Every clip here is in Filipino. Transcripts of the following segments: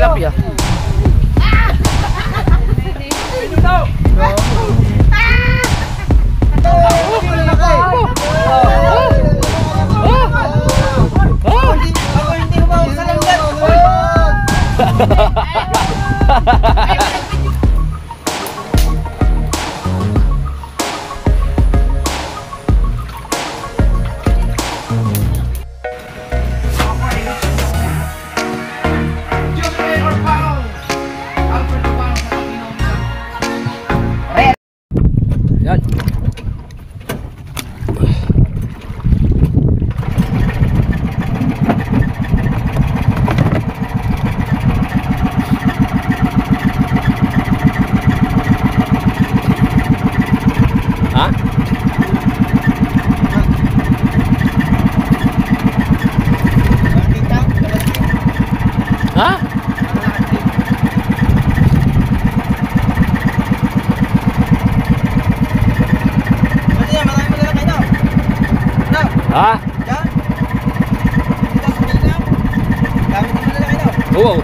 tilapia. Ha? Oo.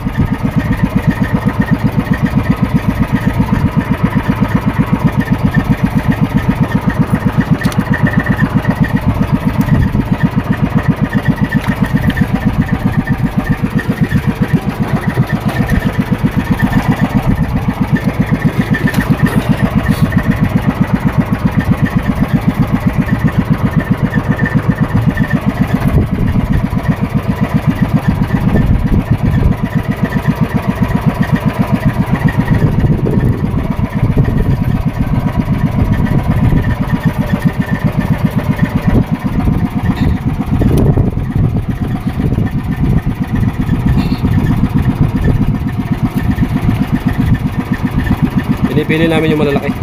Pinipili namin yung malalaki.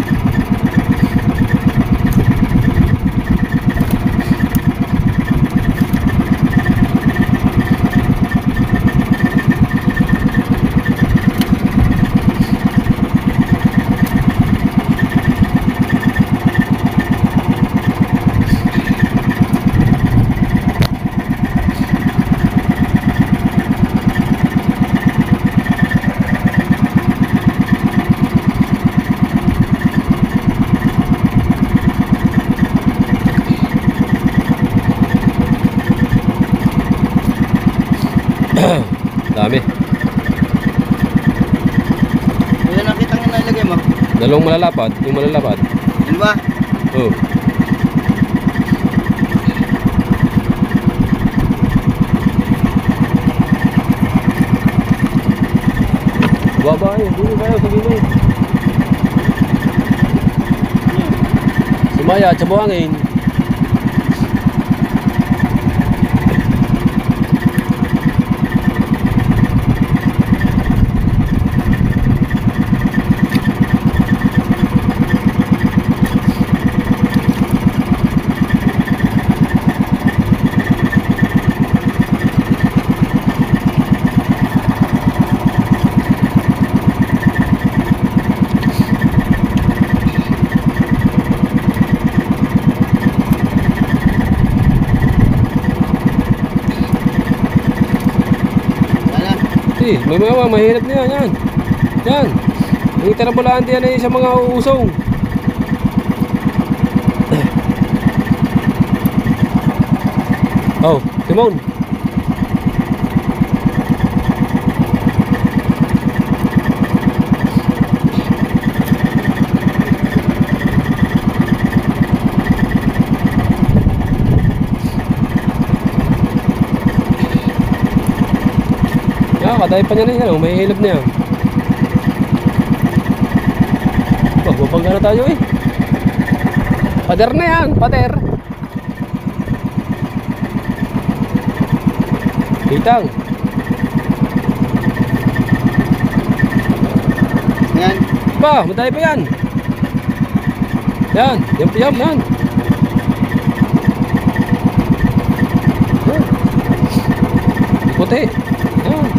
Dami. Ilan ang kitang nilagay mo? Dalawang malalapad, yung malalapad. Yun ba? Oo. Baba yun, dito kayo sa gilid. Sumaya at sa buhangin. May mga mahirap na yan. Yan. Yung tarabulaan diyan ay sa mga uusong. Oh, Timon. Kadaya pa niya na yan, may hilab na yan. Magbabangga na tayo eh. Pader na yan, pader. Kitang. Yan. Pa, madaya pa yan. Yan, yan. Puti. Yan.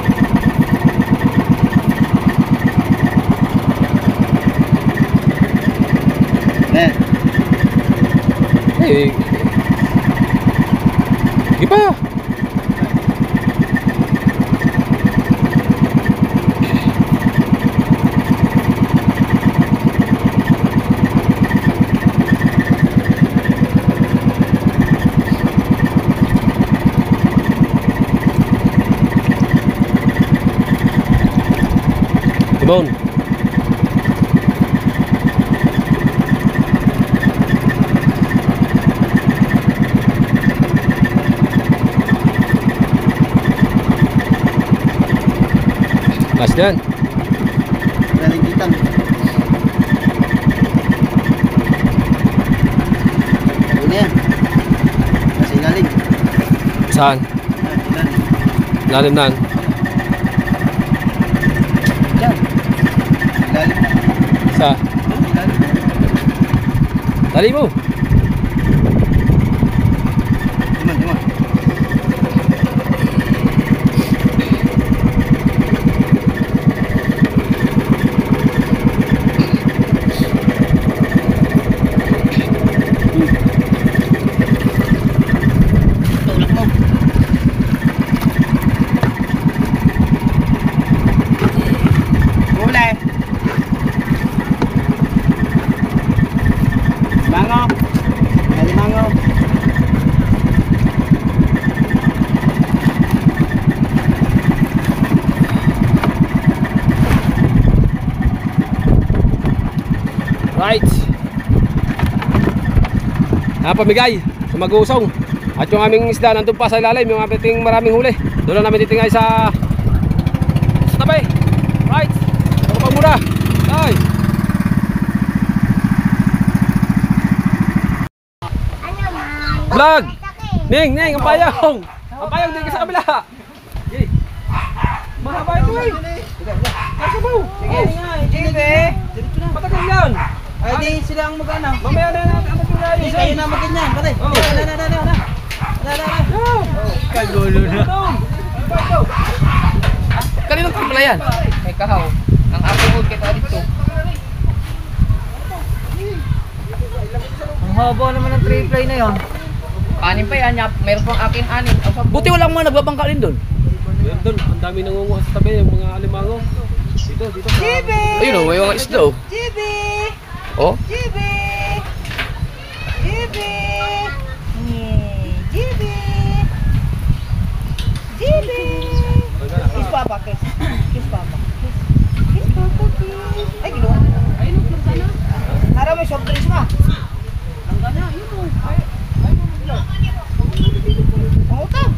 Eh. Sige pa. Simon. Last na yan. Galing kitang. Ano yan? Nasa ilalim. Saan? Ilalim. Lalim na. Diyan. Ilalim. Sa? Ilalim. Dali mo. Diman. Tulak mo. Huli. Mango. Dali mango. Right. Pamigay sa mag-uusong. At yung aming isda nandun pa sa ilalim, yung ating maraming huli. Doon lang namin titingay sa tabi. Right. Ako pa muna. Ay. Vlog. Ning, ang payong. Ang payong din sa kabila. Okay. Mahaba ito eh. Nasa baw. Sige nga, sige. Matagal yan. Ay, di sila ang mag-ano. Mamaya na natin ang matulay. Hindi kayo na mag-ganyan, pare. Oh. Kagulo na. Kaninong kamala yan? May kahaw. Ang aking hood kita dito. Ang haba naman ng 3 play na yon. Anim pa yan. Meron pang aking anim. Buti walang mga nagbabangka rin doon. Doon, ang dami nangunguha sa tabi, yung mga alimango. Dito. Jibi! Ayun o, may mga isda o. Jibi! Oh? Jibi! Jibi! Jibi! Jibi! Kiss papa, kiss. Kiss papa. Kiss papa, kiss. Ay, ginawa. Ay, nung sana. Nara may soft drinks ma. Ang gana, yun o. Ay, ang utang.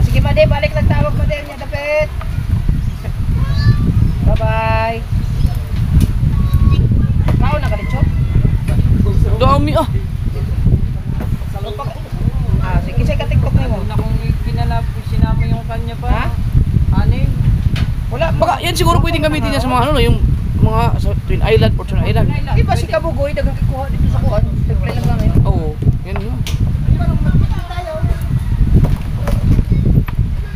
Sige Made, balik lang tawag Made niya dapit. Bye-bye. Kao na kalitsot? Dami ah. Sige say ka TikTok na mo. Kung sinama yung kanya pa. Ha? Anim. Wala, Baka yan siguro pwedeng gamitin niya sa mga ano, yung mga sa Twin Island, Fortune Island. Di ba si Kabugoy dagang kikuha dito sa kuan? Play lang lang. Oo, yan yun.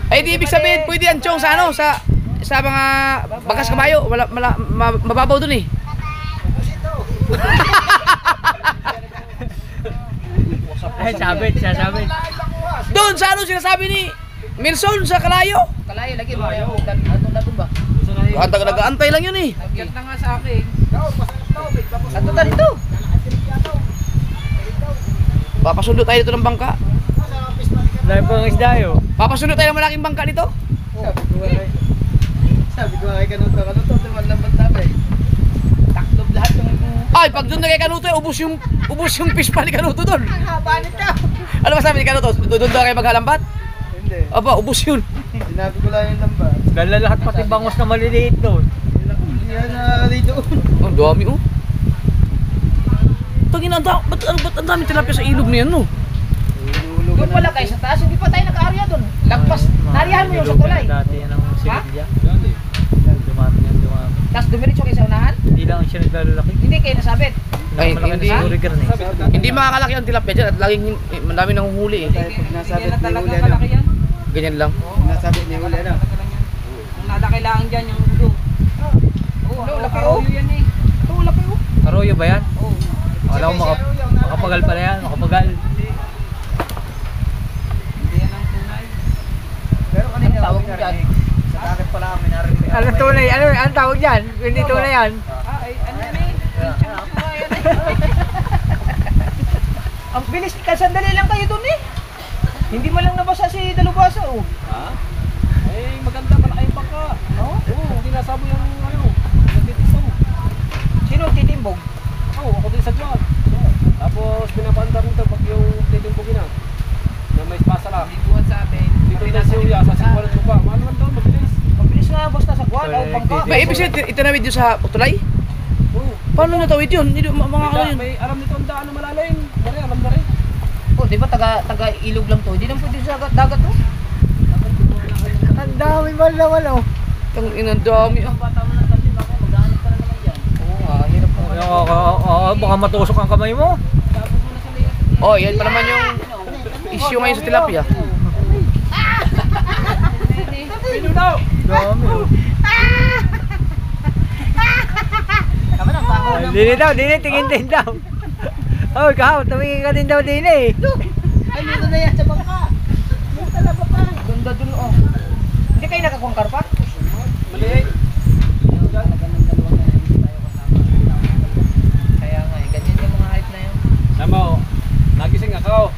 Ay di ibig sabihin, pwede yan chong sa ano, sa mga bagas kabayo, mababaw dun eh. Ay, sabit. Doon sa ano sinasabi ni Milson sa Kalayo. Kalayo lagi ba? Atong ba? Nag-antay lang yun eh. Nagyat na nga sa akin. Ato ta dito. Papasundo tayo dito ng bangka. Dahil pang isda yun. Papasundo tayo ng malaking bangka dito. Sabi ko ay kanuto naman lambat tabi. Taklob lahat yung Ay, pag doon na kay Kanuto, ubos yung fish pa ni Kanuto doon. ang haba nito. Ano ba sabi ni Kanuto? Doon daw kayo maghalambat? Hindi. Aba, ubos yun. Sinabi ko lang yung lambat. Dala lahat pati bangos na maliliit doon. Yan na dito. Ang dami oh. Tangin na, ba't ang dami tilapia sa ilog na yan no? Doon pala kayo sa taas, hindi pa tayo naka-area doon. Lagpas, narihan mo yung sa tulay. Dati yan ang silidya. Dumami. Tapos dumiretso kayo sa unahan? Hindi lang siya naglalaki. Hindi kayo nasabit. Ay, Malaki hindi. na siguro karne. Hindi makakalaki ang tilapia dyan at laging madami nang huli eh. Pag nasabit Hindi na ni talaga Uli malaki yan. Ganyan lang. Nasabit ni Uli ano? Ang nada kailangan dyan yung ulo. Ano, laki oh. yan eh. Ito, laki oh. Karoyo ba yan? Oo. Akala ko makapagal pala yan. Makapagal. Hindi yan ang tunay. Pero kanina tawag mo dyan? Sa takip pala kami narinig. Ano tunay? Ano ang tawag dyan? Hindi tunay yan. Ano yan eh? Ang bilis, sandali lang kayo dun eh. Hindi mo lang nabasa si Dalubasa oh. Ha? Eh, maganda pala yung bangka. Oh? Oo, hindi nasabo yung ano. Nagtitisaw. Sino titimbog? Oo, ako din sa Juan. Tapos pinapandar nito pag yung titimbogin na. Na may espasa lang. Buwan sa atin. Dito na si Uya, sa sikulan mo ba? Mahal naman doon, mabilis. Mabilis nga boss na sa Guan o bangka. May ibig sabihin, itanawid yun sa Utulay? Oo. Paano natawid yun? Hindi mga ano yun. May alam nito ang daan na malalim. Bari, alam na rin. Oh, di ba taga ilog lang to? Hindi lang pwede sa dagat to. Ang dami ba naman oh. Ang inang dami. Ang bata mo ng talim, bakit maghanap ka na naman dyan? Oo, hirap mo. Baka matusok ang kamay mo. Oh, yan pa naman yung issue ngayon sa tilapia. Pino daw! Dami oh. Tama na, bako na. Dini daw, dini, tingin din daw. Oh, ikaw, tumingin ka din daw dini. Ay, dito na yan sa bangka. Yung talaga pa. Ganda dun oh. Hindi kayo nakakongkar pa? Maliit. Kaya nga eh, ganyan yung mga hype na yun. Tama o, nagising ako.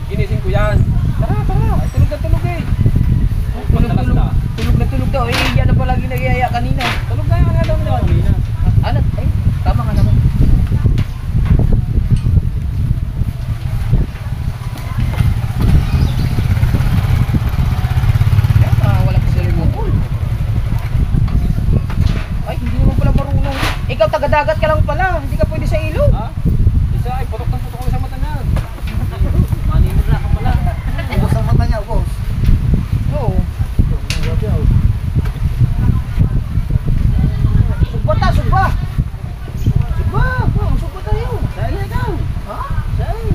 Ginising ko yan. Tara, ay, tulog na tulog eh. Madalas na. Tulog na tulog daw. Eh, yan na palagi nagyaya kanina. Tulog na yung alam mo kanina. Ano? Ay, tama nga naman. Wala pa sila bukol. Ay, hindi naman pala marunong. Ikaw taga-dagat ka lang pala. Hindi ka pwede sa ilog. Ha? Isa ay putok ng putok ko sa mata niya. Maninira ka pala. Ubos ang mata niya, boss. Oo. Sugba ta, sugba. Sugba, bro, sugba tayo. Dahil na daw. Ha? Dahil.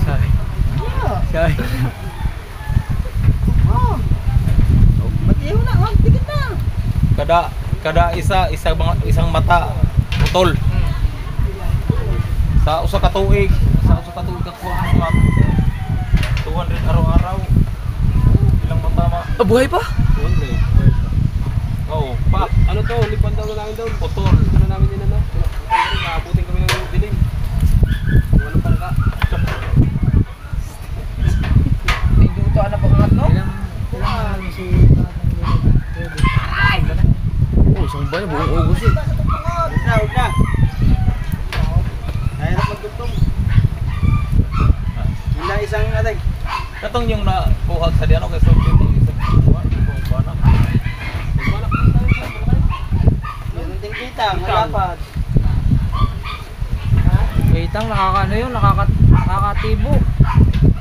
Say. Yeah. Say. Oh. Matiyo na, oh, tikit na. Kada isang mata utol. Sa usa ka tuig ako ang mga 200 araw-araw. Ilang mata ma? Ah, buhay pa? 200. Oo, pa. Ano to, lipan daw na namin daw. Utol. Ito na namin din ano. Naabutin kami ng dilim. Walang pangka. Hindi ito anak pangat, no? Oh, isang bayan, buong August eh. Huwag na. Nahirap magdugtong. Wala isang atay. Katong yung nakuhag sa diano kay Sophie isang buwan kung paano. Meron din kita, malapat. Waitang, nakakaano yun, nakakatibo.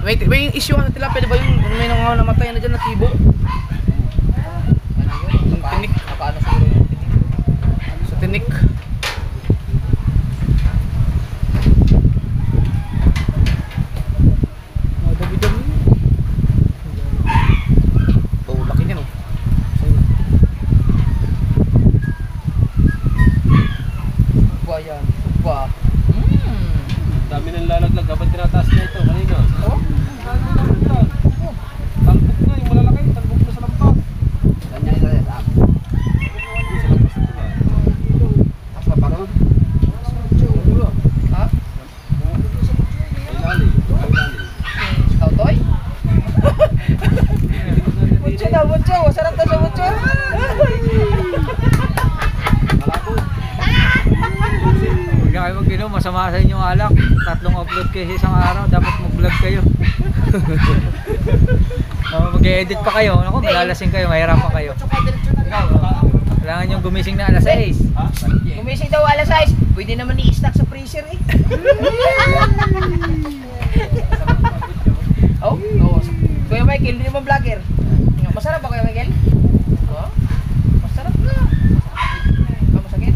May yung issue ng tilapia, di ba yung may nangaw namatay na dyan na tibo? Ano yun? Tinik. Nakaano siguro yung tinik. Sa tinik. Oh, laki niya no. Sugba yan, sugba. Dami nang lalaglag kapag tinataas na ito kanina. Oh? Talbog na yung malalaki, talbog na sa lampak. Ganyan na yan. Sa lampas ito na. Asa pa ron? Ha? Ay lali, ay lali. Scout toy? Butcho na, butcho. Masarap na sa butcho. Malabo. Huwag na kayo mag-inom, masama sa inyong alak. 3 upload kayo sa isang araw, dapat mag-vlog kayo. Mag-edit pa kayo, naku, malalasing kayo, mahirapan kayo. Kailangan nyo gumising na alas 6. Ha? Gumising daw alas 6. Pwede naman i-stack sa freezer eh. Oh? Oo. Kuya Michael, hindi naman vlogger. Masarap ba Kuya Michael? Oo. Masarap na. Masakit?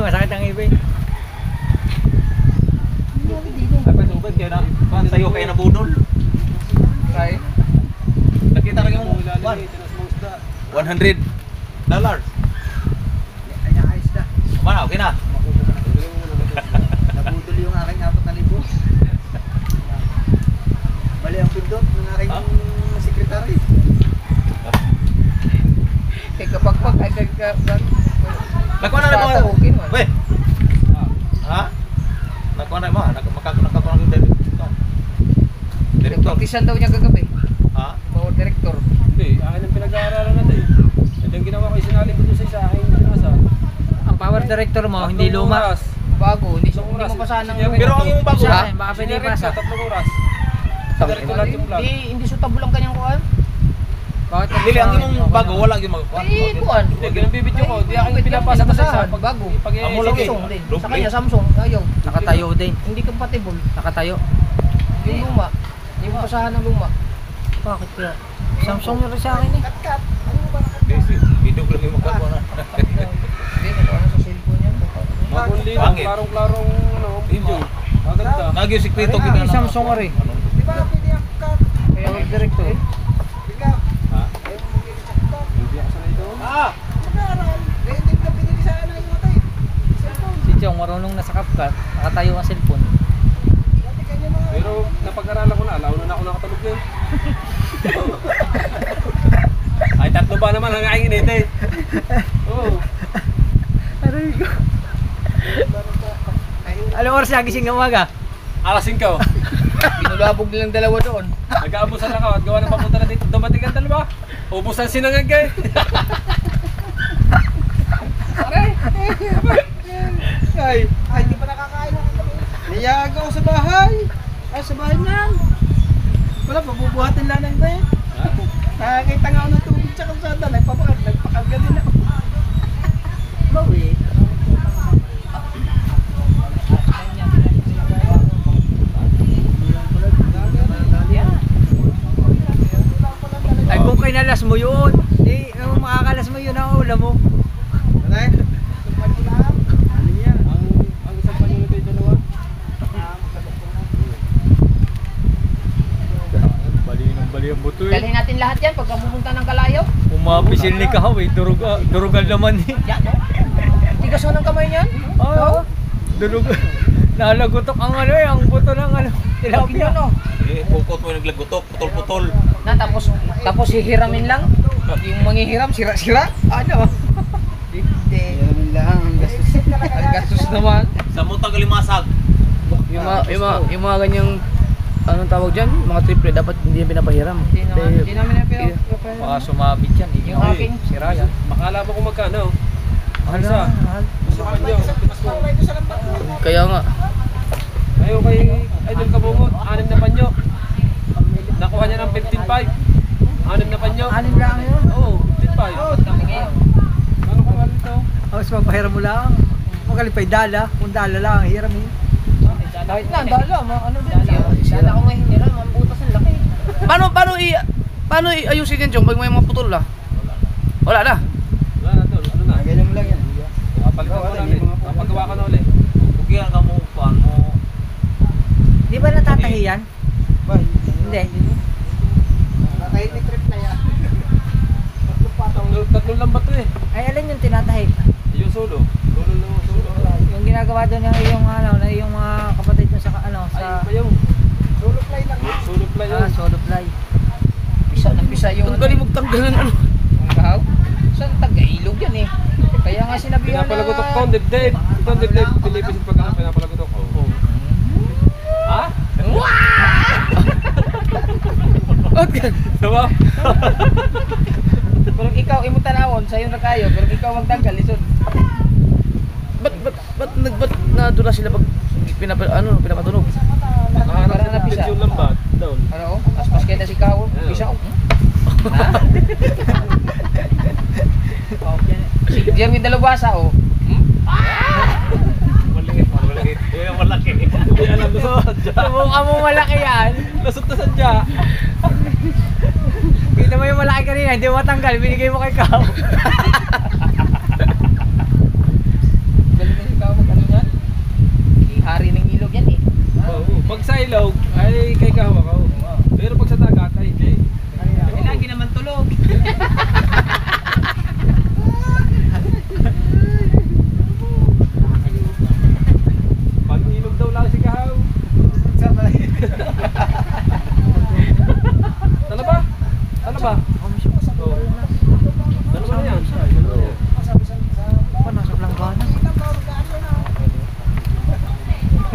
Masakit ang ibig. Ay pa subad kay na. Sayo kay na budol. Right. Nakita ra yung Ilalim eh, tinas mo isda. $100. Kanya ayos na. Mana, okay na. Nabudol yung aking 4,000. Mali ang pindot ng aking sekretary. Kay kapagpag ay Nakuha na mo. Okay, man. Weh. Ha? Nakuha na mo. Nakakakuha na Practicean daw niya kagabi. Ha? Power director. Hindi, akin ang pinag-aaralan natin. Ito yung ginawa ko, isinali ko doon sa isa, aking binasa. Ang power director mo, hindi Tatlong luma. oras. Bago, hindi Tatlong mo oras. pasahan ng Sige, Pero ang yung bago Sa ha? akin, baka pwede Sinirect ipasa. ka, 3 oras. Sinirect ko lahat yung plug. Hindi suitable ang kanyang kuhan. Bakit Dili, ang imong bago, wala yung mag... Eh, kuhan. Hindi, ginambibidyo ko, di aking pinapasa sa isa. Bago. Pag Amo lagi. Samsung din. Sa Lovely. kanya, Samsung. Ayaw. Nakatayo din. Hindi compatible. Nakatayo. Yung luma. Yung pasahan ng luma. Bakit kaya? Samsung yun rin sa akin eh. Bidog lang yung magkakuha na. Hindi, ano sa cellphone yan. Bagong linaw, Pangit. klarong-klarong video. Maganda. Nagyo sikreto Ay, ginana. Samsung rin. Power director. Ha? Hindi ako sanay doon. Si Chong marunong na sa CapCut. Nakatayo ang cellphone. Pero napag-aralan ko na, alauna na ako nakatulog yun. Ay, 3 ba naman ang aking init eh. Oo. Aray ko. Anong oras siya gising ng umaga? Alas 5. Binulabog nilang dalawa doon. Nag-aabusan ako at gawa ng papunta na dito. Dumating ang dalawa. Ubus ang sinangag eh. Ay, hindi pa nakakain. Niyaga ako sa bahay. Ay, sa bahay niyan. Wala, pabubuhatin lang ng tayo. Nakakita nga ako ng tubig sa kalsada. Nagpakarga din ako. Bawi. Ay kung kinalas mo yun. Eh, kung makakalas mo yun ang ulam mo. Ang isang panyo nito yung dalawa. Bali ang buto Dalhin natin lahat yan pagka pupunta ng Kalayaw. Pumapisil ni Kahaw eh. Durugal naman eh. Yan, no? Tigas mo ng kamay niyan. Oo. Durugal. Nalagutok ang ano eh. Ang buto ng ano. Tilapia. no? Eh, pukot mo yung naglagutok, putol-putol. Na, tapos hihiramin lang. Yung manghihiram, sira-sira. Ano? Hindi. Yan lang. Ang gastos naman. Sa mutang kalimasag. Yung mga ganyang anong tawag dyan? Mga triple dapat hindi pinapahiram. Hindi namin na pero. Baka sumabit yan eh. Yung akin. Sira yan. Makala mo kung magkano. Mahal Isa. na. Mahal. Sa panyo. Kaya nga, Ayaw kay Idol Kabungot. 6 na panyo. Nakuha niya ng 15.5. 6 na panyo. Anim lang yun. Oo, 15.5. Ano kung ano ito? Tapos magpahiram mo lang. Magalipay dala. Kung dala lang, hiram eh. Kahit na, dala. Ano din? Dala ko ngayon hiram. Ang butas ang laki. paano ayusin yan, Chong? Pag may mga putol la? Wala na. Wala na tol. Ano na? Ganyan lang yan. Kapalitan mo namin. Kapagawa ka na ulit. Kugihan ka mo, paan mo. Di ba natatahi yan? Hindi. Kahit may trip na yan. Tatlong lang ba ito eh? Ay, alin yung tinatahi? Yung solo. Solo. Yung ginagawa doon yung ano, na yung mga kapatid mo sa ano, Ay, sa ba yung? Solo fly lang yan. Solo play yun. solo fly. Pisa na pisa yung Ang galing magtanggal ng ano. Ang kahaw? Saan taga-ilog yan eh. Kaya nga sinabihan Pinapalagotok ko, dibdib. Ito ang dibdib. Pilipisin pag ano, pinapalagotok ko. Ha? Diba? Pero ikaw, imo tanawon, sa'yo na kayo. Pero ikaw magtanggal, lisod. Ba't nadula sila pag pinapatunog? Parang napisa. Yung lambat. Down. Ano? Aspas kayo na si Kao. Pisa ko. Ha? Si Jeremy Dalubasa, oh. Maliit. Yung malaki. Hindi alam mo sa sadya. Mukha mo malaki yan. Lasot na sadya. Kita mo yung malaki kanina, hindi mo matanggal, binigay mo kay Kao. Galing na si Kao mag-ano yan. Hari ng ilog yan eh. Oo. Pag sa ilog, ay kay kahawa ka. Pero pag sa dagat, ay hindi. Ay, lagi naman tulog. Pag ilog daw lang si kahaw. Tala ba? Tala ba? Oo. Dalawa na yan. Panasok lang ba na?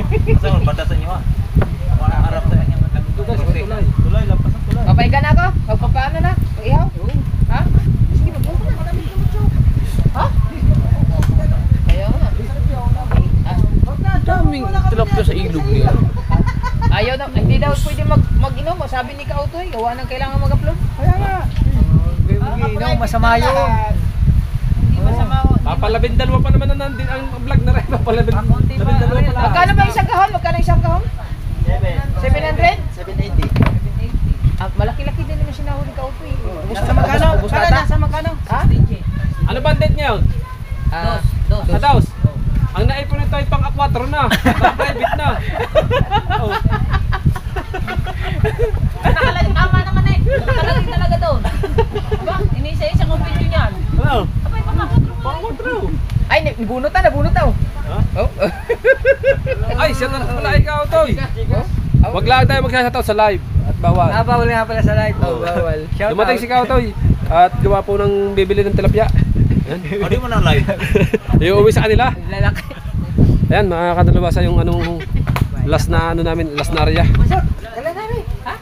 Asa mo banda sa inyo ha? Wala harap sa inyo. Ito guys, tulay. Hindi daw pwede mag-inom. Sabi ni Kautoy, gawa nang kailangan mag-upload. Kaya nga. Inom, masama yun. Hindi masama. Papalabindalwa pa naman na nandun ang vlog na rin. Papalabindalwa pa lang. Magkano ba isang kahon? Magkano isang kahon? 700? 780. Malaki-laki din naman sinahuli ni Kautoy. Nasa magkano? Nasa magkano? Ha? Ano ba ang date niya yun? Sa daos. Ang naipon nito ay pang A4 na. Pang private na. Oh. Nakalagay, tama naman eh. Nakalagay talaga doon. Diba? Inisa-isa kong video niyan. Ano? Abay, Pang A4. ay, nabunot na. Ha? Oh. Ay, siya na pala ikaw, Toy. Wag lang tayo magsasataw sa live. At bawal. Bawal nga pala sa live. Bawal. Shout Dumating out. si Kautoy at gawa po ng bibili ng tilapia. Yan. Hindi mo na live. Iuwi sa kanila. Lalaki. Ayan, makakadalabasa yung anong last na ano namin, last na area. Kailan namin? Ha?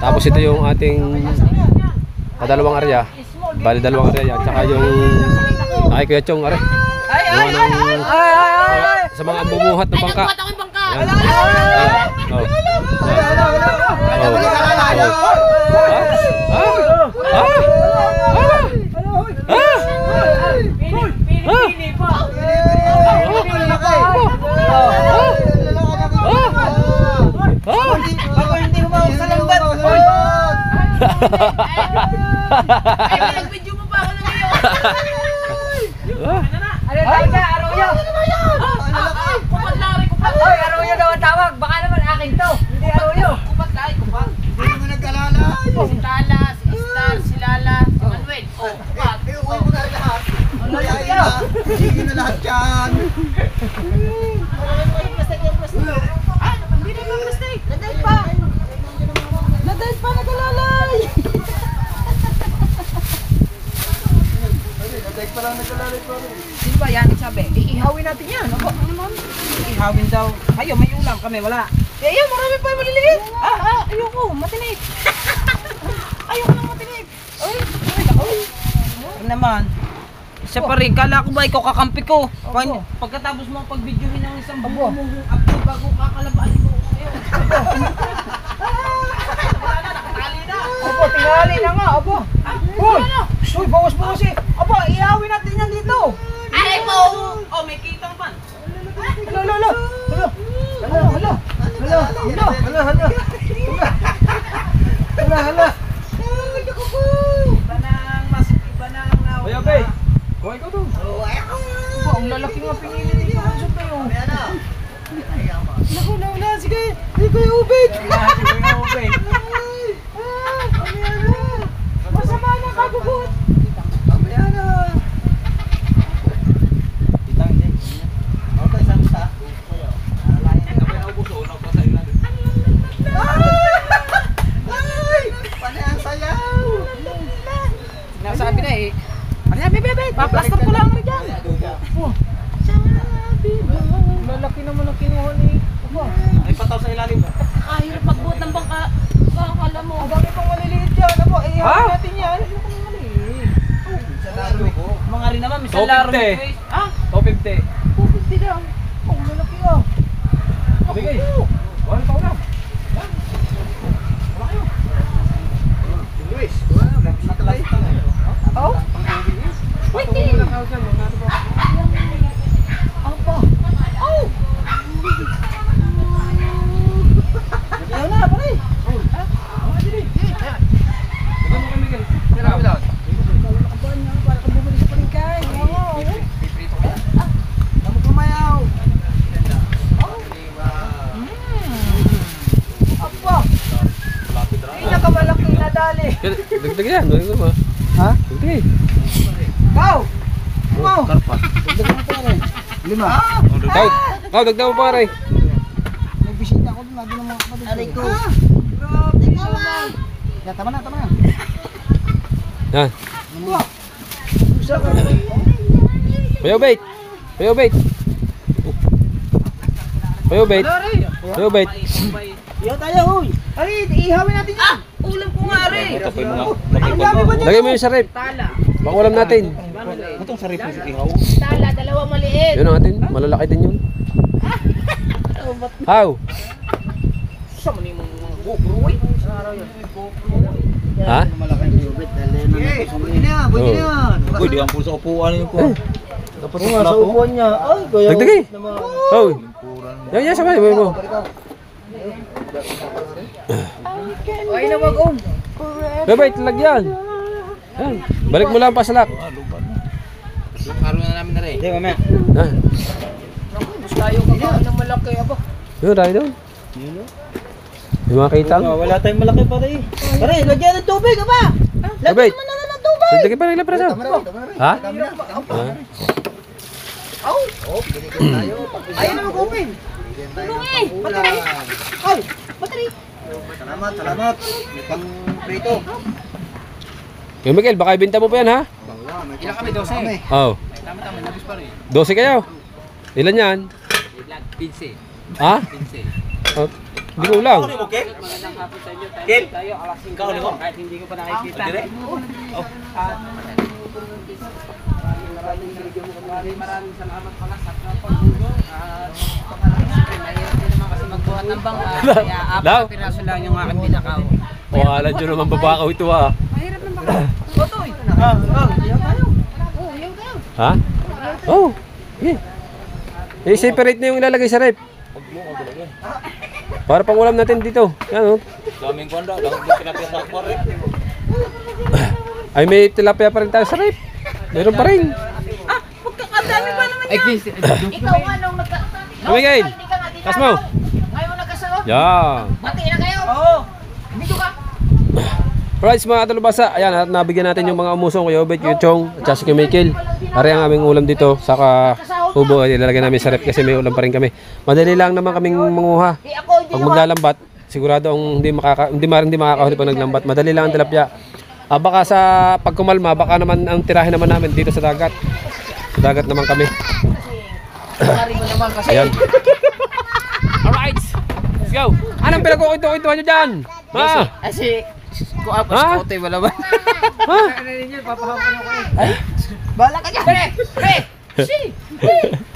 Tapos ito yung ating dalawang area. Bali dalawang area. Tsaka yung Kuya Chong, are. Gawa ng sa mga bumuhat ng bangka. Nagbuhat ako yung bangka. Yan. Oh. Pili pa. Bago hindi humawak sa lambat. Ay, nag-video mo pa ako ng iyo. Ano talaga? Arroyo. Kupat lari, kupat. Hoy, Arroyo daw ang tawag. Baka naman akin to. Hindi Arroyo. Kupat lari, kupat. Hindi mo nag-alala. Si Tala, si Star, si Lala, si Manuel. Oh, kupat. Uwi mo na lahat. Kaya na. Sige na lahat yan. Ah, hindi na yung plastic. Naday pa. Naday pa, nag-alalay. Sino ba yan? Sabi, iihawin natin yan. Ako, ano naman? Ihawin daw. Kayo, may ulam kami, wala. Eh, yan, marami pa yung maliliit. Ayoko, matinik. Ayoko nang matinik. Ay, Ano naman? Siya pa rin, kala ko ba ikaw kakampi ko? Opo. Pagkatapos mo pag-videohin ng isang Opo. buong mong upload bago kakalabain mo ko ngayon. Opo, tingali na nga, opo. Uy, uy, bawas-bawas eh. Opo, ihawin natin yan dito. Ay mo! Oh, may kitang pan. Hala, hala, hala. Hala, hala, hala. Hala, hala, hala, hala. Hala, hala. Iba nang mas, iba nang nawa. Kuya Bay, kuha ikaw doon. Opo, ang lalaki nga pinili dito. Ano tayo? Naku, nauna. Sige, hindi ko yung ubig. Masama na kagugot. Mamaya na. Panay ang sayaw. Nasabi na eh. Ano yan, bebe? Paplaster ko lang rin dyan. Lalaki naman ang kinuha ni. Opo. Ay pataw sa ilalim. Kahirap magbuhat ng bangka. Akala mo. Ang dami pang maliliit yan. Ano po? Ihawin natin yan. Mga rin naman, misal laro. 250. Ah, 250. 250 lang. Ang lalaki ah. Bigay. Wala pa una. Oh? Wait, Apa? Oh! Ayaw na, pare. Lamok lumayaw. Apa? Pinakamalaki na dali. Dagdag yan. Dagdag mo. Ha? Dagdag. Kau! Mau! Karpa. Lima. Kau, dagdag mo pare. May bisita ako doon. Lagi ng mga kapatid. Aray ko. Ya, tama na, tama na. Yan. Usa ka. Kuya Bait. Kuya Bait. Kuya Bait. Kuya Bait. Iyo tayo, huy. Ari, ihawin natin yan. Ulam ko nga rin. Ito po yung mga Ang dami ba niya? Lagay mo yung sa rep. Tala. Pangulam natin. itong sarip na si Ihaw. Tala, dalawang maliit. Yun ang atin. Malalaki din yun. How? Sa mani mong GoPro eh. Sa araw yun. Ha? Malaking tubig dahil yun ang Pwede na yan, pwede na yan. Uy, di ang puso upuan yun ko. Dapat Oo nga, sa upuan niya. Ay, kaya Dagdagi. naman. Oh. Yan, sabay mo. Ay na mag-on. Bye, lagyan. Yan. Balik mo lang pasalak. Hindi, mamaya. Ah. Naku, mas tayo kakain ng malaki aba. Yun, tayo doon. Yung mga kitang. Wala tayong malaki pare. Pare, lagyan ng tubig, aba. Bye. Lagyan naman na ng tubig. Dagdagi pa rin lang preso. Ha? Ayun na mag-open. Battery. Ay, battery. Salamat, salamat. May pang prito. Yung Miguel, baka ibenta mo pa yan ha? Ilan kami? 12. Oo. Tama-tama, nabis pa rin. 12 kayo. Ilan yan? 15. Ha? Oh, hindi ko ulang. Ken? Tayo, alas 5 Ikaw, na. Kahit hindi ko pa nakikita. Maraming salamat pala sa pagtulong. Mahirap din naman kasi magbuhat ng bangka. Kaya Daw? 4 piraso lang yung aking binakaw. O, alam nyo naman babakaw ito ha. Mahirap ng bangka. Totoy. Ha? Oo. Oh. Okay. I-separate na yung ilalagay sa rep. Para pang ulam natin dito. Yan o. Daming kwanda, daming kinapit sa aquarium. Ay, may tilapia pa rin tayo sa rep. Meron pa rin. Magkakadami pa naman yan. Ikaw ano magka... Miguel, tas mo. Ngayon nagkasalo. Yan. Bati na kayo. Oo. Dito ka. Alright mga talubasa, ayan at nabigyan natin yung mga umusong kay Obet, kay Chong, at si Michael. Ari ang aming ulam dito, saka ubo ay ilalagay namin sa rep kasi may ulam pa rin kami. Madali lang naman kaming manguha. Pag maglalambat, sigurado ang hindi makakahuli pag naglambat. Madali lang ang tilapia. Baka sa pagkumalma, baka naman ang tirahin naman namin dito sa dagat. Sa dagat naman kami. Pari mo naman kasi. Ayan. Alright, let's go. Anong pinagkukwento-kwentuhan nyo dyan? Ma! Kasi ko apos Ha? ko tayo wala ba? Ha? Ano ninyo papahapon ako eh. Ay. Bala ka diyan. Pre. Si.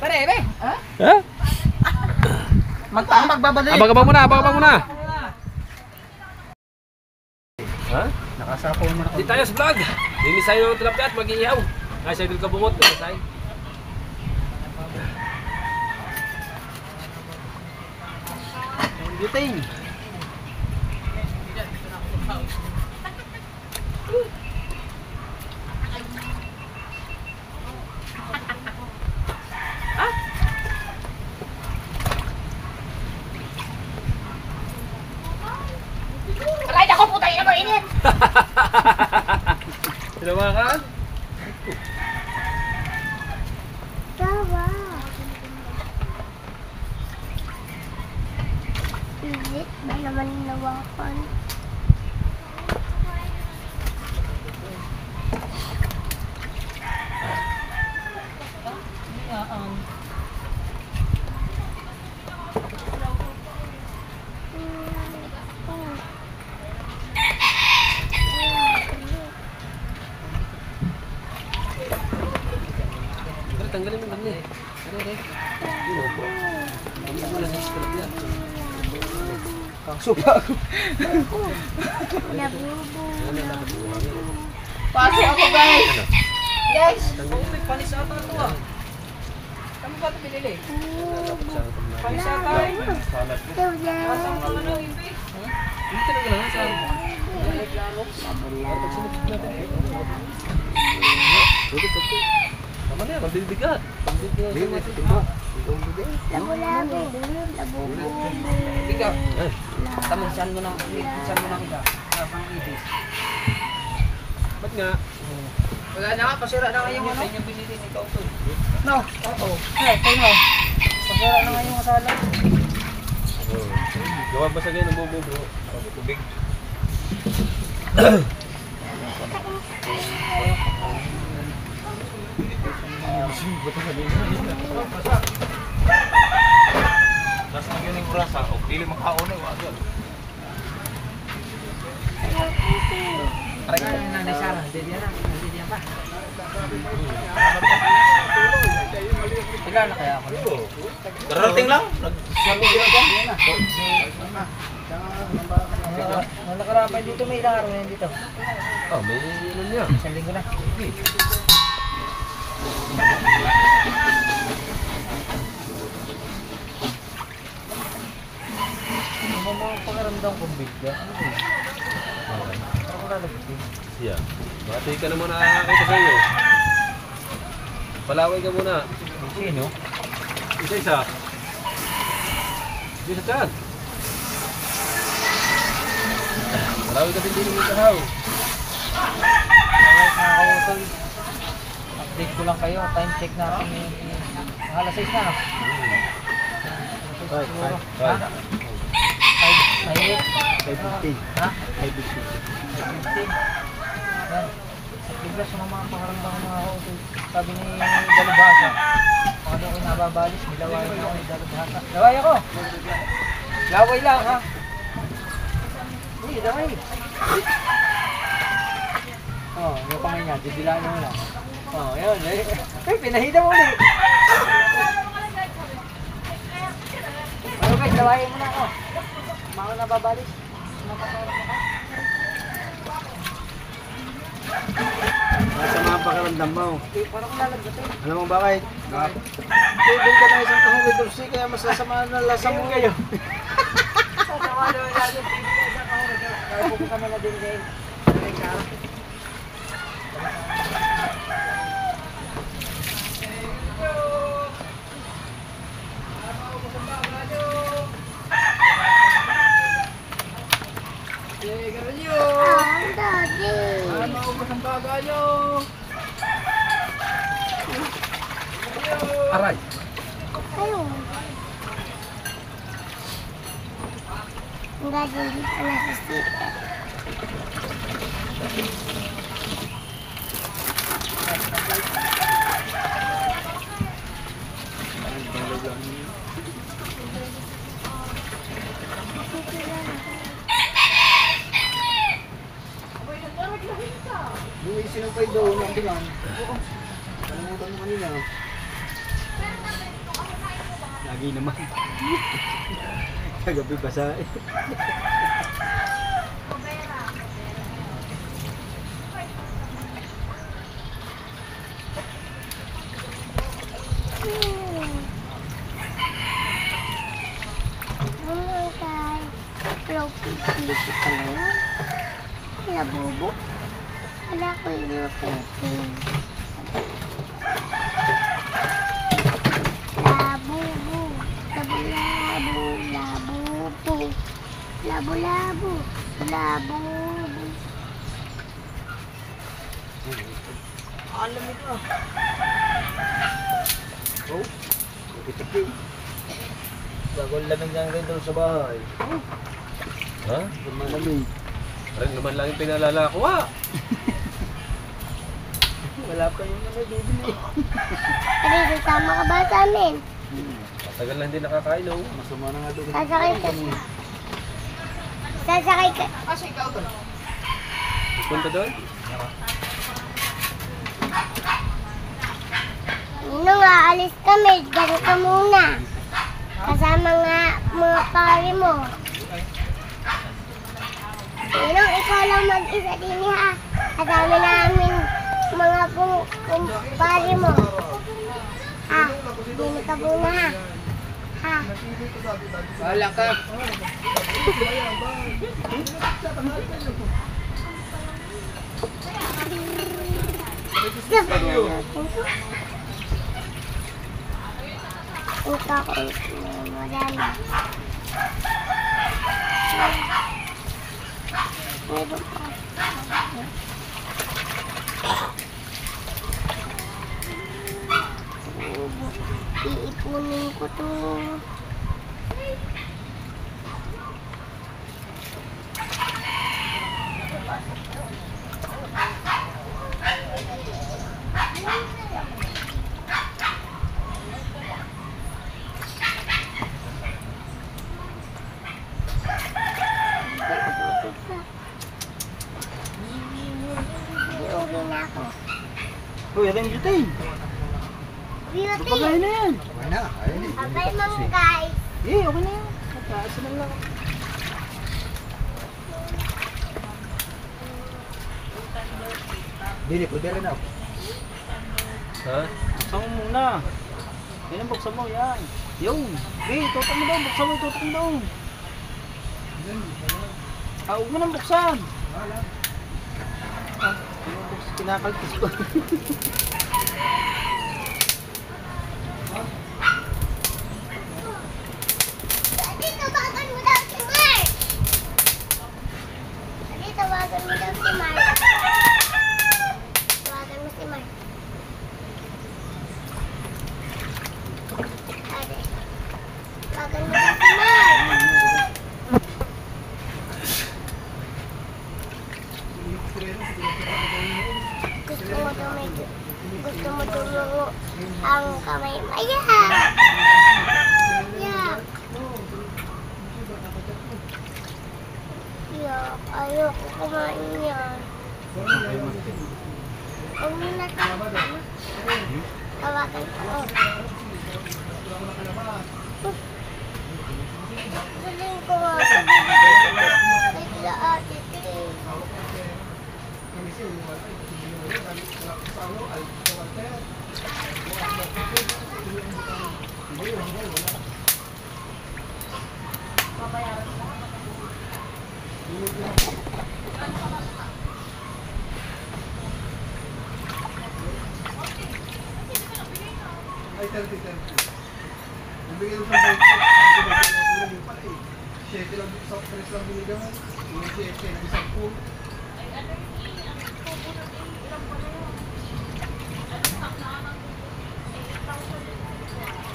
Pare, be. Ha? Ha? Magbabalik. Abang-abang muna. Ha? Nakasapaw mo na Di tayo sa vlog. Linisay ng tilapia at mag-iihaw. Ay, sa idol kabungot. Linisay. Buting. Aray, ako putay na mainit. Tinawakan? Tawa. Ilit ba naman nawakan? Tanggalin mo lang eh. Labubo. Pasok ako, guys. Yes. Panis ata ito ah. Kamu ba ito pinili? Panis ata eh. Pasok ka na, Impi. Hindi talaga lang. Saan? Tama na yan. Pagbibigat. Labu-labu. Labubo. Ikaw. Taminsan mo ng iba. Pang itis. Ba't nga? Wala na nga, pasira na nga yung ano. Yung pinili ni ikaw to. No. Oo. Ay, tayo na. Pasira na nga yung asala. Gawa ba sa ganyan ng bubo bro? Tubig. Tapos nagyan yung brasa, o pili makaon eh, wag yan. Aray ka na nanay Sarah. Hindi diyan pa. Ilan na kaya ako? Darating lang, nag-siya ko ginagawa. Nung nakarapay dito, may ilang araw na yun dito. Oh, may ilan niya. Isang linggo na. Ano ba mga pangaramdam kong bigla? Ano ba yun? Ako lalagpin. Yeah. Bati ka naman nakakakita sa iyo. Palaway ka muna. Sino? Isa-isa. Isa dyan. Palaway ka din din ng kahaw. Alright mga kautol. Update ko lang kayo. Time check natin. Alas 6 na. Siguro. Ha? 5:15. Ha? 5:15. Yan. At bigla sa mga pangaramdam ng mga kautol. Sabi ni Dalubhasa. Baka daw ko nababalis. Nilawayan ako ni Dalubhasa. Laway ako! Laway lang ha? Uy, laway! Oh, yung kamay niya, didilaan mo lang. Oh, yun. Ay, pinahida mo ulit. Ano guys, lawayan mo na ako. Mga nababalis. Napakarap ako. Nasa mga pakaramdam mo. Okay, parang lalagdatin. Alam mo bakit? Tubig ka na isang kahong with Dulce, kaya masasama na lasa mo. kayo. Sasama naman natin. Kaya pupunta na na din kayo. Ang dati. Maubos ang baga nyo. Aray. Ayun. Ang dati hindi pa nasisita. Yung isinumpay daw ng bilang. Kalimutan mo kanina. Lagi naman. Kagabi basa eh. Ano kay? Low-pitch ka na yan. Labubo. Wala ko yung low-pitch. Labubo. Labu-labo. Labubo. Labu-labo. Labubo. Alam mo ka. Oh, itik eh. Bagong lamig lang rin doon sa bahay. Ha? Malamig. Parang naman lang yung pinalala ko ha. Wala pa yung ano, bibili. Kasi sasama ka ba sa amin? Matagal lang din nakakain oh. Masama na nga doon. Sasakay ka. Sasakay ka. Punta doon? Nung aalis kami, dyan ka muna. Kasama nga mga pare mo. Nung ikaw lang mag-isa din ha. Kasama namin mga pare mo. Ha? Hindi ka muna ha. Ha? Wala ka. Ikaw ko marami. Meron pa. Iipunin ko to. Uwi na ako. Uy, rin jutin. Beauty! Bagay na yan. Okay na. Abay mga guys. Eh, okay na yan. Mataas na lang. Dili, pwede rin ako. Ha? Buksan mo muna. Yan ang buksan mo, yan. Yung. Tutok mo daw, buksan mo yung tutok mo daw. Huwag mo nang buksan. Kinakalkis ko. Daddy, tawagan mo daw si Mark. Daddy, tawagan mo daw si Mark. Tawagan mo si Mark. Daddy, tawagan mo daw si Mark. Gusto mo tumulo ang kamay maya. Yak. Yak, ayoko kumain yan. Huwag mo na tawagan ko. Galing ko nga. Nagla ate Tin. Ay, 30. Bibigyan mo sa bike. Siyete lang, sa press lang binigyan mo. Yung siyete, isang pool.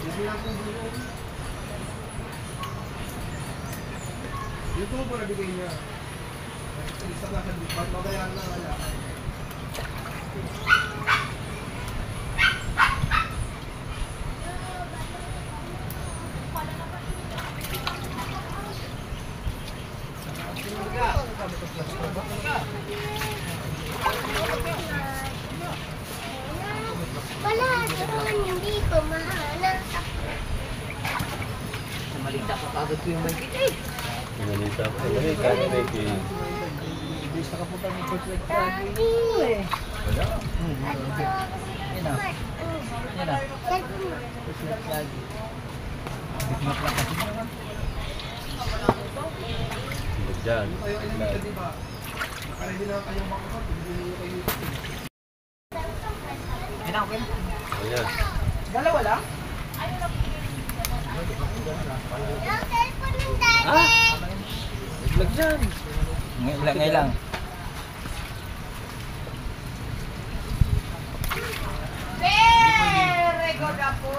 Hindi lang kung bulo. Dito mo na bigay niya. Isa na sa bag, mabayaran na wala. Wala, doon hindi ko mahanap. Malita, papagod ko yung mic. Manita pa kami, kahit may Bis na kapunta ng church like Daddy. wala. Yan na. Yan na. Cellphone mo. Church like lagi. Bigmak lang kasi naman. Diyan. Kayo ay nandito, di ba? Nakaready na kayong makakot. Hindi nyo kayo. Yan na, okay na. Ayan. Dalawa lang? Yung cellphone ng daddy. Vlog dyan. Ngayon lang. Very good po.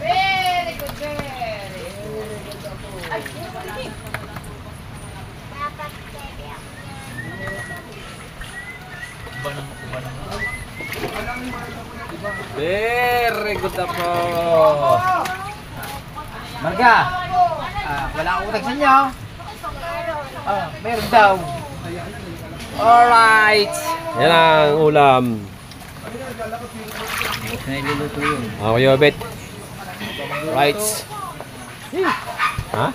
Very good, very. Ay, Dapat daddy ako. Very good na po. Marga! Wala akong utang sa inyo. Meron daw. Alright. Yan ang ulam. Na iluluto yun. Ako yobit. Right. Ha?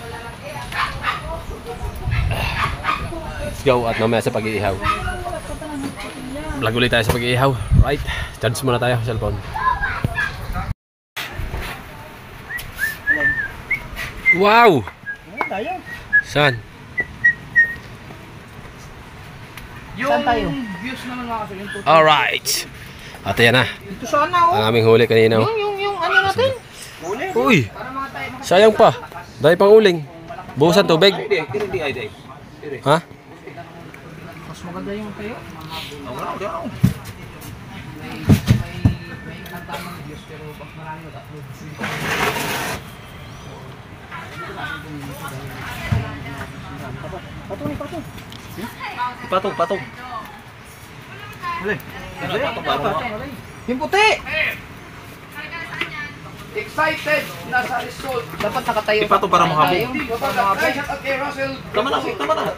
Let's go at mamaya sa pag-iihaw. Vlog ulit tayo sa pag-iihaw. Right. Charge muna tayo sa cellphone. Wow! Ano tayo? Saan? Saan tayo? Views naman mga kasi yung tutok. Alright. At yan na. Ito sana oh. Ang aming huli kanina. Oh. Yung ano natin. Uy! Sayang pa. Dahil pang uling. Buhusan tubig. Ha? Mas maganda yung tayo. Patog. Yung puti! Excited na sa result. Dapat nakatayo. Ipato para mahabog. Guys, at kay Russell. Tama na. Tama na.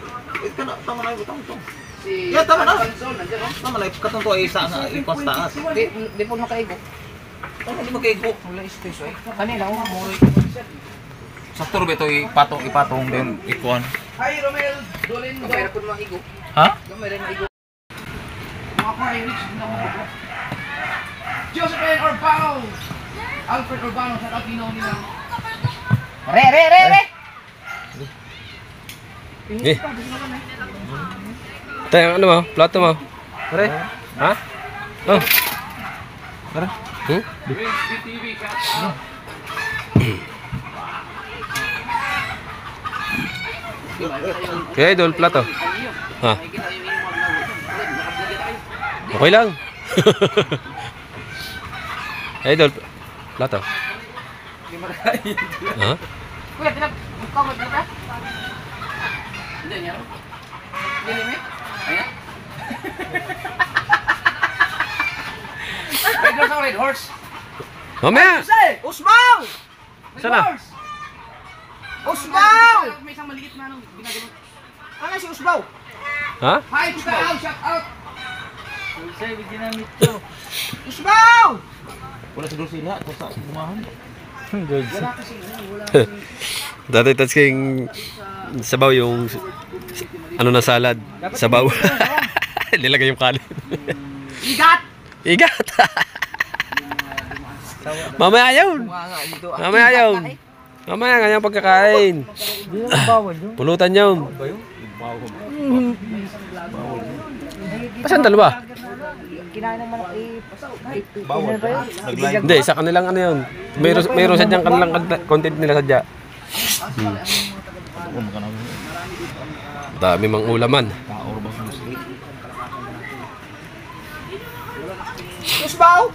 Si Yeah, tama na. Alfonso, nandiyan oh. Tama na. Katong to ay isa nga. Ikwas taas. Di po makaigo. Hindi magkaigo. Wala space ay. Kanina, mura. Sakto rin ba ito ipatong din ikuan? Hi, Romel. Dolin mo. Kamera po mga igo. Ha? Kamera mga igo. Mga ka-Irish. Josephine Urbano. Alfred Urbano sa Tapino nila. Re! Eh. Tayo, ano mo? Plato mo? Pare? Ha? Oh. Tara. Hmm? Okay, idol, plato. Ha? Okay lang. Idol, plato. Ha? Kuya, tinapakawad na ka? Hindi niya. Hindi niya. Ayan. Red horse. Mamaya! Say, Usbaw! Sana? Usbaw! May isang maliit na anong ginagawa. Ano si Usbaw? Ha? Hi, Usbaw! Shout out! Say, ginamit to. Usbaw! Wala siguro sila at sa bumahan. Dati touch king sabaw yung ano na salad. Sabaw. Nilagay yung kanin. Igat! Igat! Mamaya yun! Mamaya yun! Mamaya ngayong pagkakain. Pulutan yun. Pasan dalawa? Kinain ng manok Bawal. Nag-live. Hindi, sa kanilang ano yun. Mayroon sadyang kanilang content nila sadya. Dami mang ulaman. Usbaw!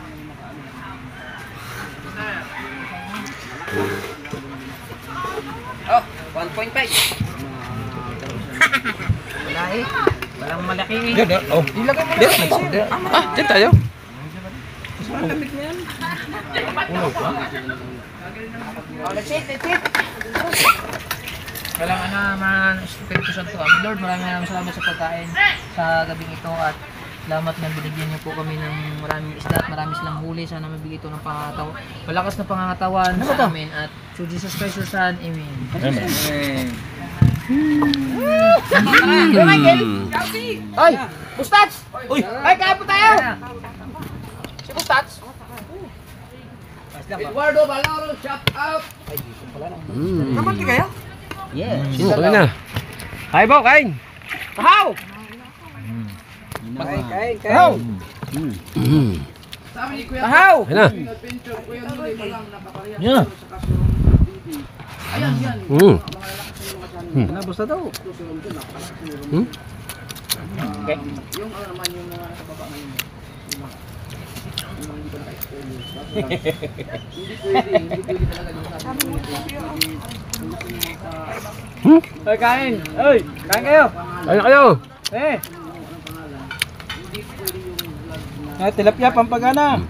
Oh, 1.5. Wala eh. Walang malaki eh. Oh. Ilagay mo na sa isip. Ah, dyan tayo. Oh, let's eat, let's eat. Kailangan naman Espiritu Santo. Lord, maraming salamat sa pagkain sa gabing ito at salamat na binigyan niyo po kami ng maraming isda at marami silang huli. Sana mabigay ito ng pangangatawan. Malakas na pangangatawan sa amin at through Jesus Christ your Son. Amen. Ay, Bustats! Uy! Ay, kaya po tayo! Si Bustats! Eduardo Balaro, shout out! Kapag kayo? Yes. Okay na. Hi, Bo, kain. Kahaw! Kain. Kahaw! Kahaw! Kain na. Yeah. Nabos na daw. Ay, kain! Ay, kain kayo! Kain na kayo. Eh! Ay, tilapia, pampagana!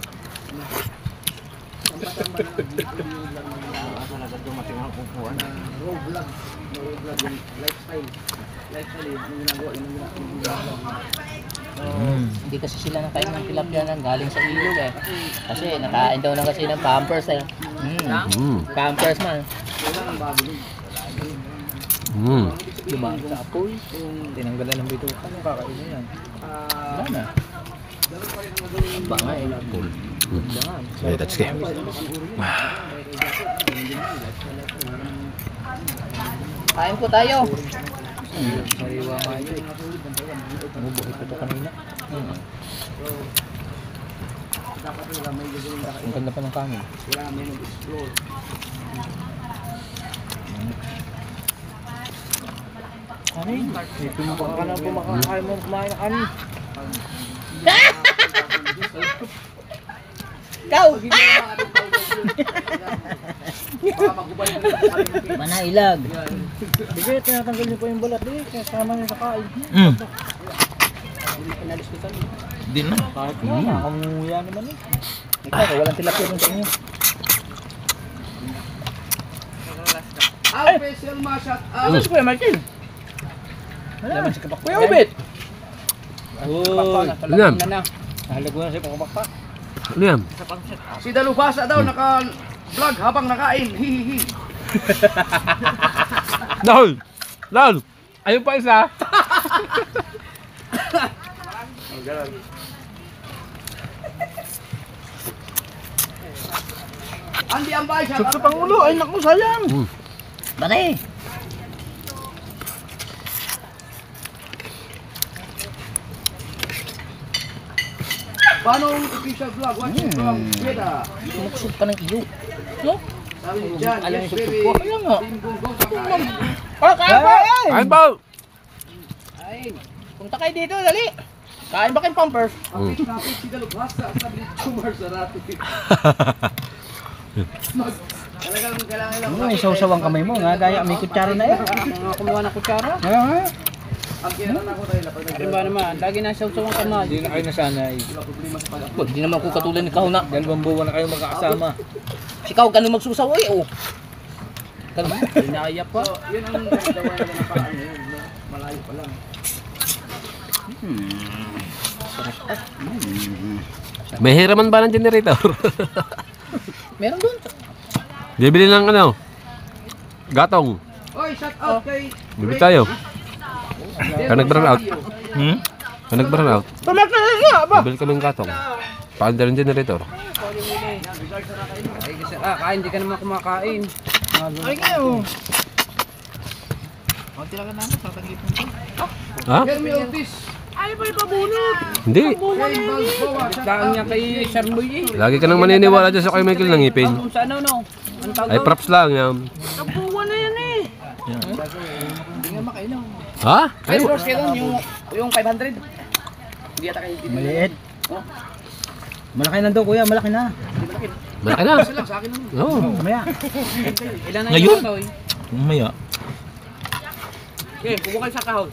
Hindi kasi sila nakain ng tilapia nang galing sa ilog eh. Kasi nakain daw na kasi ng Pampers eh. Pampers man. Dumaan sa apoy. Tinanggalan ng bituka. Anong kakain na yan? Wala na. Banga eh. Okay, that's game. Kain po tayo. Sariwa nga yun. Namubuhay ko ito kanina. Ang ganda pa ng kanin. Kanin? Ito mo pa ka na pumakakain mo kumain ng kanin. Ikaw! Manailag. Sige, tinatanggal niyo po yung balat. Kasama niyo sa kain. Din na. Kahit mo, nakamuya naman eh. Ikaw, walang tilapia dun sa inyo. Alpe Selma, shout out! Ano si Kuya Martin? Wala. Kuya Ubit! Ano yan? Nahalago na siya pakabakpa. Ano yan? Si Dalubasa daw naka-vlog habang nakain. Hihihi. Dahol! Dahol! Ayun pa isa. Andi ang bahay, shout out. Sa pangulo, ay naku, sayang. Bate. Paano ang official vlog? Watching from Jeddah. Sumuksok pa ng iyo. No? Sabi ni Jan, Alam yes yung baby. suksok ko. Kaya nga. Team Gunggong kakain. Ah, kain ba? Ayun pa! Kain. Punta kayo dito, dali. Kain ba kayong pampers? Kapit si Dalubhasa. Sabi ni Chumar sa rato. Talagang kailangan lang. Ano, isaw-sawang kamay mo. Nga, gaya may kutsara na eh. Mga kumuha ng kutsara. Nga nga. Ang kinatan ko tayo lapag Ano ba naman? Lagi na isaw-sawang kamay. Hindi na kayo nasanay. Hindi naman ako katulad ni Kahuna. Dalawang buwan na kayo magkakasama. Ikaw, ganun magsusaw eh, oh. Inaiyak pa. So, yun ang nagdawa na ng paraan ngayon. No? Malayo pa lang. May hiraman ba ng generator? Meron doon. Bibili ng ano? Gatong. Oy, shout out kay Bibili tayo. Ka nag-burn out. Ka nag-burn out. Tumakta na nga ba? Bibili kami ng gatong. Paanda ng generator. Kain, hindi ka naman kumakain. Ay, kayo. Kunti lang ka namin, tatagipin ko. Ha? Jeremy Ortiz. Ay, pa ipabunot. Hindi. Kay Balboa. Daan niya kay Sharmoy eh. Lagi ka nang maniniwala dyan sa kay Michael ng ngipin. Kung sa ano, no? Ang tawag Ay doon? props lang yan. Kabuwa na yan eh. Hindi nga makainom. Ha? Ay, Ay, bros, kailan yung 500? Hindi yata kayo. Maliit. Malaki na daw kuya, malaki na. malaki na. Lang sa akin lang. Oo. Mamaya. Ilan na Ngayon? yung toy? Mamaya. Okay, kubukan sa kahon.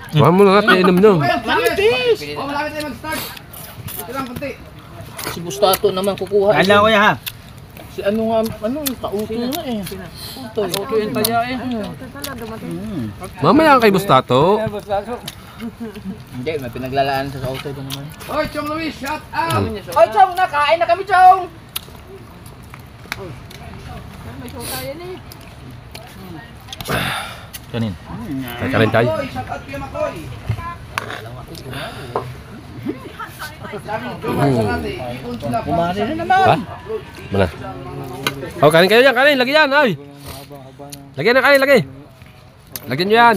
Huwag mo na nga inom nyo. Manipis! Oh, malapit tayo mag-start. Ito lang, kunti. Si Bustato naman kukuha. Kala ko ha. Si ano nga, kauto na eh. Kauto yung taya eh. Mamaya kay Bustato. Hindi, may pinaglalaan sa auto doon naman. Oy, Chong Luis, shout out! Oy, Chong, nakain na kami, Chong! May show tayo na eh. Kanin. Ay, kanin tayo. Oy, shout out kay Makoy. Sabi ni Jomar sa natin, ipon sila. Kumari na naman. Ha? Mana? Oh, kanin kayo yan, kanin. Lagi yan, ay. Lagyan na kanin, lagi. Lagyan nyo yan.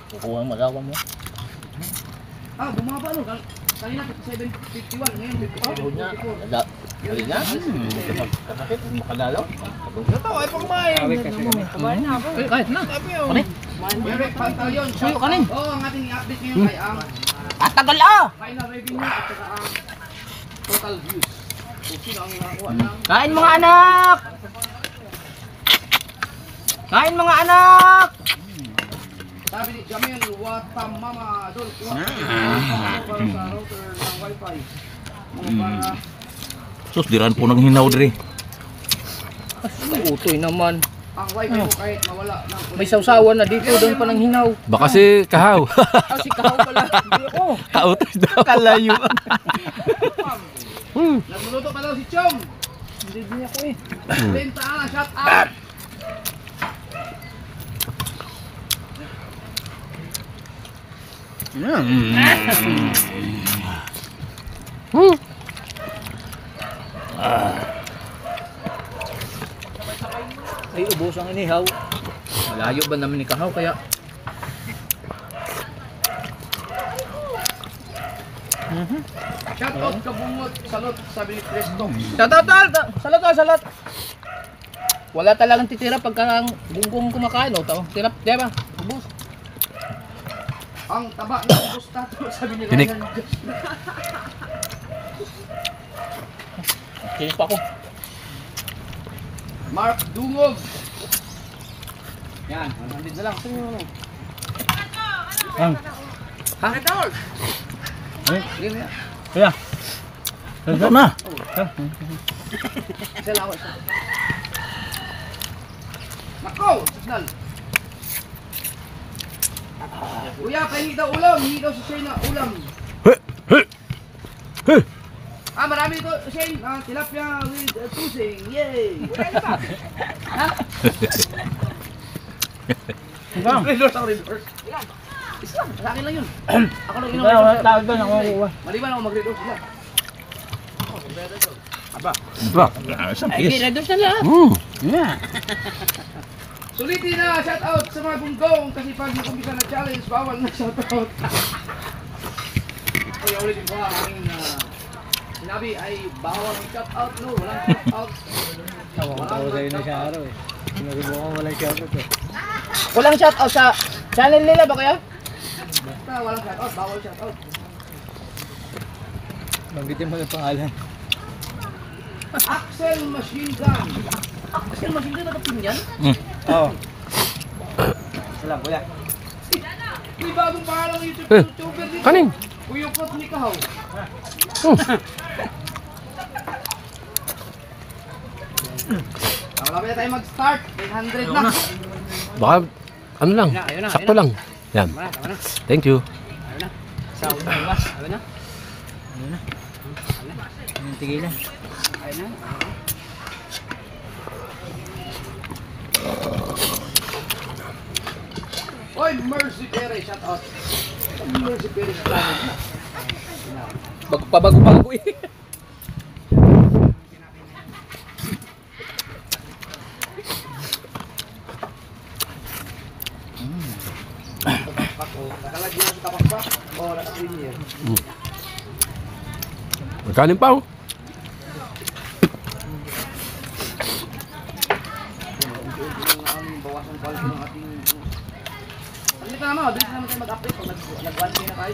Kukuha ang magawa mo. Ah, bumaba no. Kanina 751, ngayon 54. Dali na? Kapakit, makadalaw. Ito, ay pang kumain. Kumain na ako. Kahit na. Kumain. Direct Pantaleon. Suyo kanin. Oo, ang ating i-update ngayon ay ang At tagal ah! final revenue at saka ang total views. Kung sino ang nakakuha ng Kain mga anak! Kain mga anak! sabi ni Jamil, watam mama, dol, kuha para sa router ng wifi. Para Sus, diran po nang hinaw diri. Utoy naman. ang wifi mo kahit mawala ng May sawsawan na dito, doon pa ng hinaw. Baka si Kahaw. Ah, si Kahaw pala. Hindi ako. Kautos daw. Kalayo. nagluluto pa daw si Chong. Hindi ako eh. Benta na, shout out. Ay, ubos ang inihaw. Malayo ba naman ni Kahaw kaya? Shout out kabungot, salot, sabi ni Presto. Salat. Wala talagang titira pagka ang gunggong kumakain. O, tirap, diba? Ubos. Ang taba ng Bustato, sabi ni Tinik. Ryan. Kinis pa ako. Mark Dungog. Yan, 100 na lang. Ha? Sige na yan. Kaya. Ito na. Isa lang ako, isa. Nako, signal. Kuya, pahingi daw ulam. Hingi daw si Shay na ulam. Marami ito, Shane. Tilapia with tusing. Yay! Ha? Reverse ako, reverse. Isa, sa akin lang yun. Ako lang Wala tawag doon, ako kukuha. Maliban ako mag-reverse sila. Ay, reduce na lahat. Sulitin na, shout out sa mga bunggong kasi pag nakumpisa na challenge, bawal na shout out. Kaya ulitin ko ang aking sinabi ay bawal ang shout out, no? Walang shout out. Ako sa'yo na siya araw eh. Sinusubukan walang shoutout eh. Walang shout out sa channel nila ba kaya? Basta walang shout out, bawal shout out. Banggitin mo yung pangalan. Axel Machine Gun. Axel Machine Gun nakapin yan? Oo. Salam, kuya. May bagong pangalang YouTube Eh, YouTuber dito. kanin. Uyukot ni Kahaw. Malapit na tayo mag-start. 800 na. Baka, ano lang, sakto lang. Yan. Thank you. Sa una, iwas. Ayun na. Yung tigilan. Oy, Mercy Perez, shout out. Mercy Perez sa channel na. Pabago-bago eh. Nakalagyan sa tapak pa? O, naka-premier. Magkanin pa oh. Bawasan quality ng ating... Ano ka naman, bilis naman tayo mag-update pag nag-1K na tayo.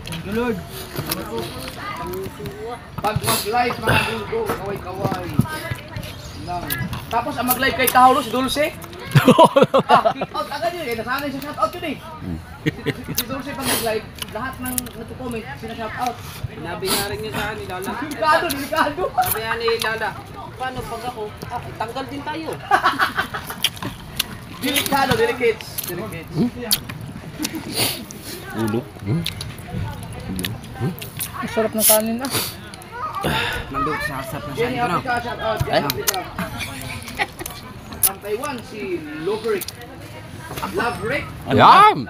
Thank you, Lord. Pag mag-live mga bulgo, kaway-kaway. Lang. Tapos ang mag-live kay Kaholos, Dulce. Kick out agad yun. Eh, nasanay sa shout out yun eh. Si Dulce pag nag-live, lahat ng nagko-comment, sina-shout out. Sinabi nga rin niya sa akin ni Lala. Delikado, delikado. Sabi nga ni Lala, paano pag ako? Tanggal din tayo. Delikado, delicates. Delicates. Ulo. Ang sarap ng kanin ah. Nandun sa asap na Jenny Africa, shout out. Jenny Africa. Ang Taiwan, si Loverick. Loverick? Ayan!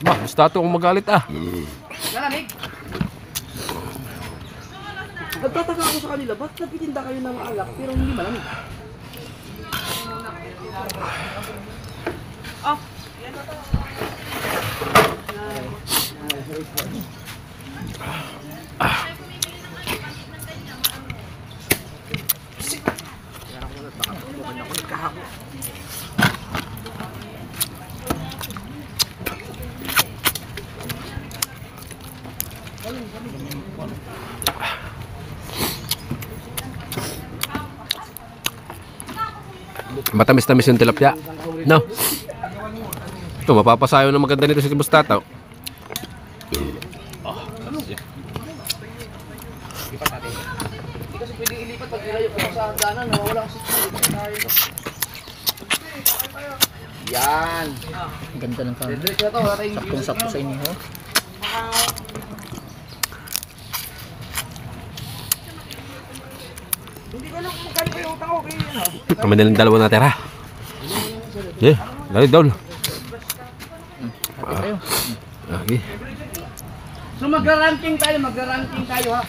Ba, basta ito kung magalit ah. Nalanig? Nagtataka ako sa kanila, ba't nagtitinda kayo ng alak pero hindi malamig? Matamis-tamis yung tilapia. No. Ito, mapapasayo na maganda nito si Bustataw. Hindi kasi pwede ilipat pag ilayo ko sa hagdanan, nawawala kasi yan. Ang ganda ng kanin. Diretso na to, wala tayong Saktong-sakto sa inyo. Hindi ko alam kung magkano kayo utang ko kayo yan. Kami nilang dalawa natira. Yeah, dali daw. Hati kayo. Okay. So magra-ranking tayo ha.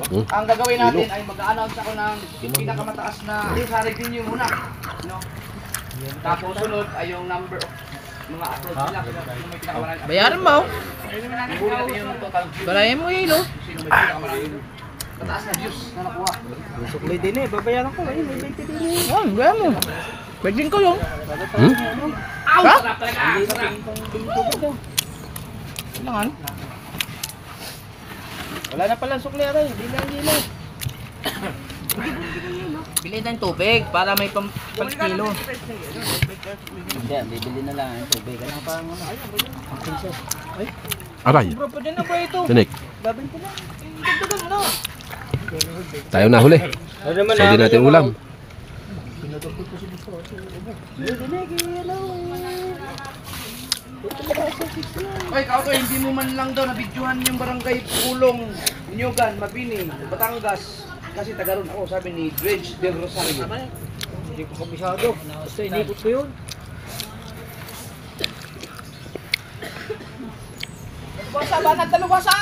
Ang gagawin natin ay mag-a-announce ako ng pinakamataas na sa revenue muna. No? Tapos sunod ay yung number of mga upload nila. Sino may pinakamarami. Bayaran mo. Ibuhin natin yung total views. Balayan mo yun, no? Sino may pinakamarami. Mataas na views na nakuha. Suklay din eh. Babayaran ko. May 20 din eh. Oh, gaya mo. Pwedeng ko yung. Ow! Sarap talaga! Sarap! Kailangan. Wala na pala sukli aray. Hindi. Bili tayong tubig para may pang-kilo. Hindi, bibili na lang ang tubig. Ano pa ang ang princess? Ay, Aray. bro, pwede na ba ito? Tinik. Babin ko lang. Dagdagan mo na. Tayo na huli. So di natin ulam. Ay, kautoy, hindi mo man lang daw nabidyohan yung barangay Pulong, Nyogan, Mabini, Batangas. Kasi taga ron ako, sabi ni Dredge Del Rosario. Hindi ko kabisado. Basta inikot ko yun. Basa, banat, talubasa!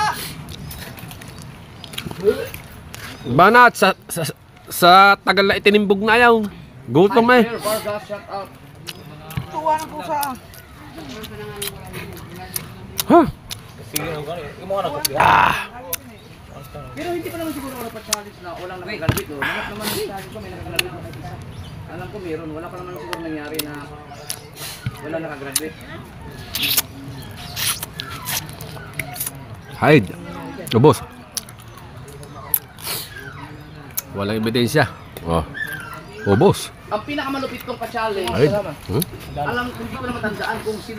Banat, sa tagal na itinimbog na yaw. Gutom eh. Vargas, shout out. Tuwa ng pusa. Ha? Sige na gani. Imo na ko. Pero hindi pa naman siguro dapat challenge na walang nakagraduate. No? Lahat naman sa challenge ko may nakagraduate na isa. Alam ko meron, wala pa naman siguro nangyari na wala nakagraduate. Hide. Ubos. Walang ebidensya. Oh. Ubos. Ang pinakamalupit kong ka-challenge, Hide. alam, hindi ko na matandaan kung sino